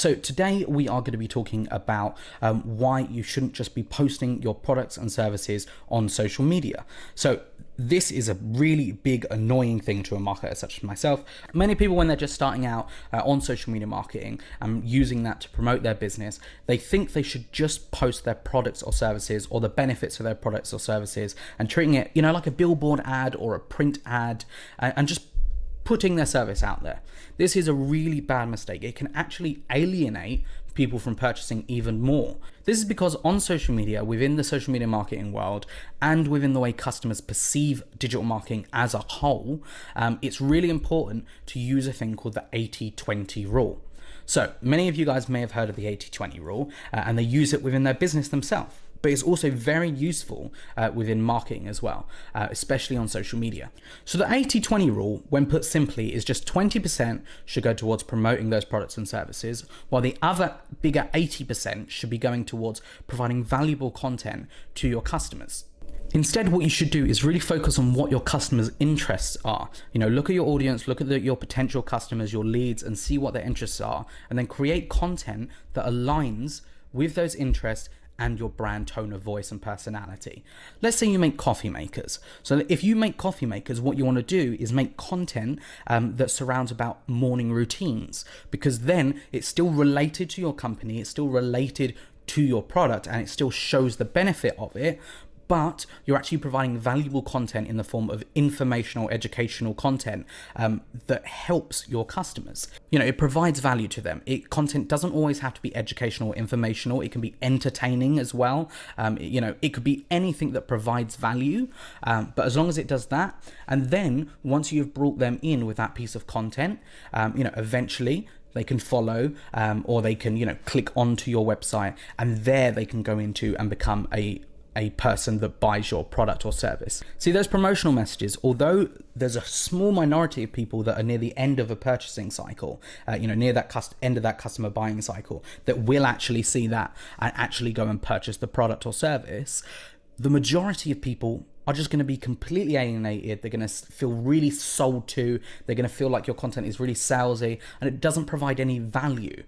So today we are going to be talking about why you shouldn't just be posting your products and services on social media. So this is a really big annoying thing to a marketer such as myself. Many people, when they're just starting out on social media marketing and using that to promote their business, they think they should just post their products or services or the benefits of their products or services and treating it, like a billboard ad or a print ad, and just putting their service out there. This is a really bad mistake. It can actually alienate people from purchasing even more. This is because on social media, within the social media marketing world, and within the way customers perceive digital marketing as a whole, it's really important to use a thing called the 80-20 rule. So many of you guys may have heard of the 80-20 rule, and they use it within their business themselves. But it's also very useful within marketing as well, especially on social media. So the 80-20 rule, when put simply, is just 20% should go towards promoting those products and services, while the other bigger 80% should be going towards providing valuable content to your customers. Instead, what you should do is really focus on what your customers' interests are. Look at your audience, look at your potential customers, your leads, and see what their interests are, and then create content that aligns with those interests and your brand tone of voice and personality. Let's say you make coffee makers. So if you make coffee makers, what you want to do is make content that surrounds about morning routines, because then it's still related to your company, it's still related to your product, and it still shows the benefit of it, but you're actually providing valuable content in the form of informational, educational content that helps your customers. It provides value to them. Content doesn't always have to be educational or informational. It can be entertaining as well. It could be anything that provides value, but as long as it does that, and then once you've brought them in with that piece of content, eventually they can follow, or they can, click onto your website, and there they can go into and become a person that buys your product or service. See, those promotional messages, although there's a small minority of people that are near the end of a purchasing cycle, near that end of that customer buying cycle, that will actually see that and actually go and purchase the product or service, the majority of people are just going to be completely alienated. They're going to feel really sold to. They're going to feel like your content is really salesy and it doesn't provide any value.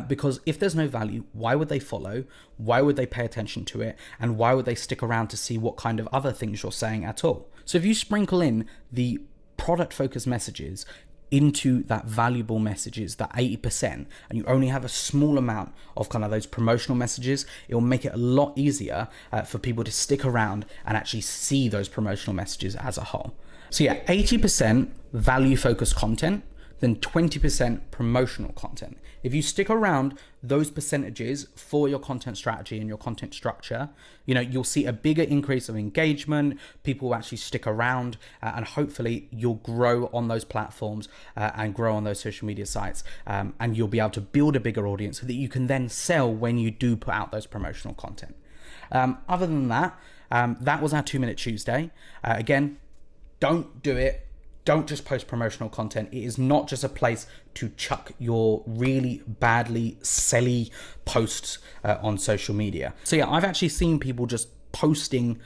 Because if there's no value, why would they follow? Why would they pay attention to it? And why would they stick around to see what kind of other things you're saying at all? So if you sprinkle in the product focused messages into that valuable messages, that 80%, and you only have a small amount of kind of those promotional messages, it will make it a lot easier for people to stick around and actually see those promotional messages as a whole. So yeah, 80% value focused content, then 20% promotional content. If you stick around those percentages for your content strategy and your content structure, you'll see a bigger increase of engagement. People will actually stick around, and hopefully you'll grow on those platforms and grow on those social media sites, and you'll be able to build a bigger audience so that you can then sell when you do put out those promotional content. Other than that, that was our 2-Minute Tuesday. Again, don't do it. Don't just post promotional content. It is not just a place to chuck your really badly selly posts on social media. So yeah, I've actually seen people just posting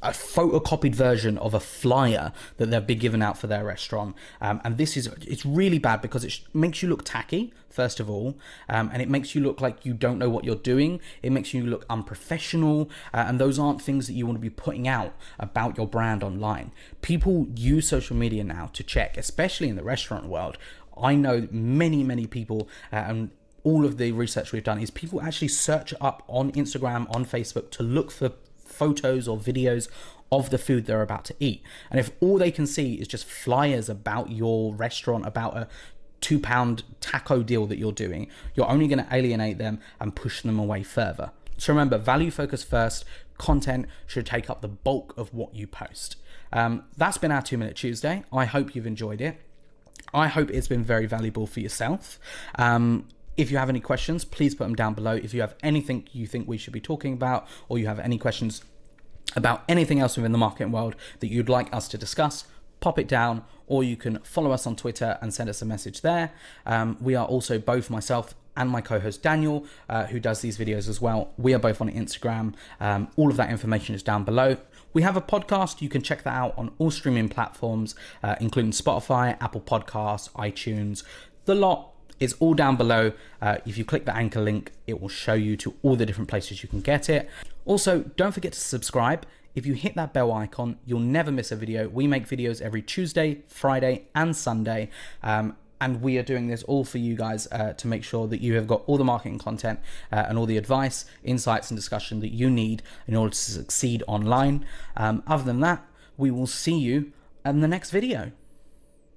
a photocopied version of a flyer that they've been given out for their restaurant. And it's really bad because it makes you look tacky, first of all, and it makes you look like you don't know what you're doing. It makes you look unprofessional, and those aren't things that you want to be putting out about your brand online. People use social media now to check, especially in the restaurant world. I know many people, and all of the research we've done is people actually search up on Instagram, on Facebook to look for photos or videos of the food they're about to eat. And if all they can see is just flyers about your restaurant, about a £2 taco deal that you're doing, you're only going to alienate them and push them away further. So remember, value focus first. Content should take up the bulk of what you post. That's been our 2-Minute Tuesday. I hope you've enjoyed it. I hope it's been very valuable for yourself. If you have any questions, please put them down below. If you have anything you think we should be talking about, or you have any questions about anything else within the marketing world that you'd like us to discuss, pop it down, or you can follow us on Twitter and send us a message there. We are also both, myself and my co-host Daniel, who does these videos as well. We are both on Instagram. All of that information is down below. We have a podcast. You can check that out on all streaming platforms, including Spotify, Apple Podcasts, iTunes, the lot. It's all down below. If you click the anchor link, it will show you to all the different places you can get it. Also, don't forget to subscribe. If you hit that bell icon, you'll never miss a video. We make videos every Tuesday, Friday, and Sunday. And we are doing this all for you guys to make sure that you have got all the marketing content and all the advice, insights, and discussion that you need in order to succeed online. Other than that, we will see you in the next video.